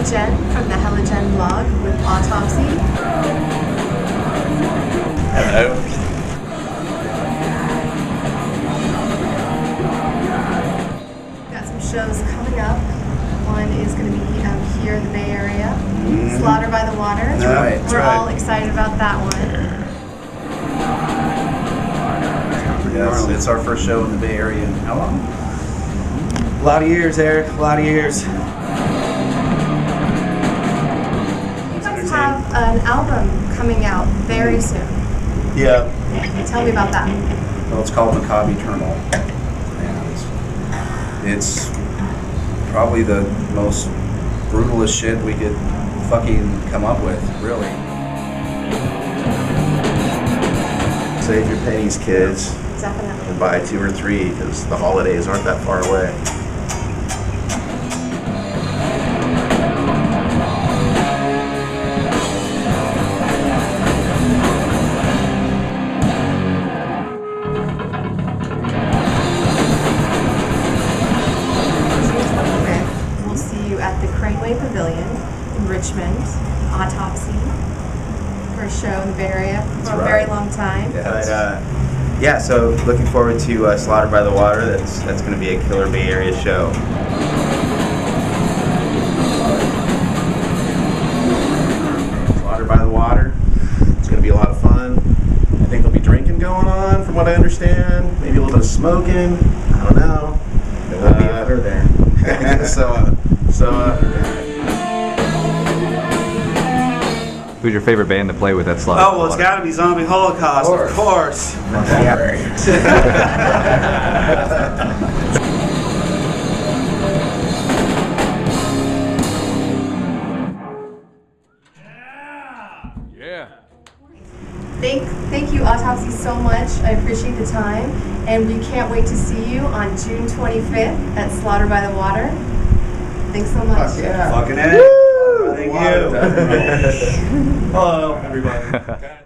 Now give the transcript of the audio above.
Jen from the Jenn blog with Autopsy. Hello. Got some shows coming up. One is going to be here in the Bay Area, Slaughter by the Water. That's right. We're all excited about that one. Yes, it's our first show in the Bay Area in how long? A lot of years, Eric. A lot of years. You guys have an album coming out very soon. Yeah. Tell me about that. Well, it's called Macabre Eternal. And it's probably the most brutalist shit we could fucking come up with, really. Save your pennies, kids. Definitely. And buy 2 or 3 because the holidays aren't that far away. We'll see you at the Craneway Pavilion in Richmond, Autopsy, for a show in the Bay Area for a very long time. Yeah, so looking forward to Slaughter by the Water. That's going to be a killer Bay Area show. Slaughter by the Water. It's going to be a lot of fun. I think there'll be drinking going on, from what I understand. Maybe a little bit of smoking. I don't know. There will be a better there. Who's your favorite band to play with at Slaughter? Oh, well, it's got to be Zombie Holocaust, of course. Yeah. Thank you, Autopsy, so much. I appreciate the time, and we can't wait to see you on June 25th at Slaughter by the Water. Thanks so much. Fucking it. Thank you. Hello, everybody.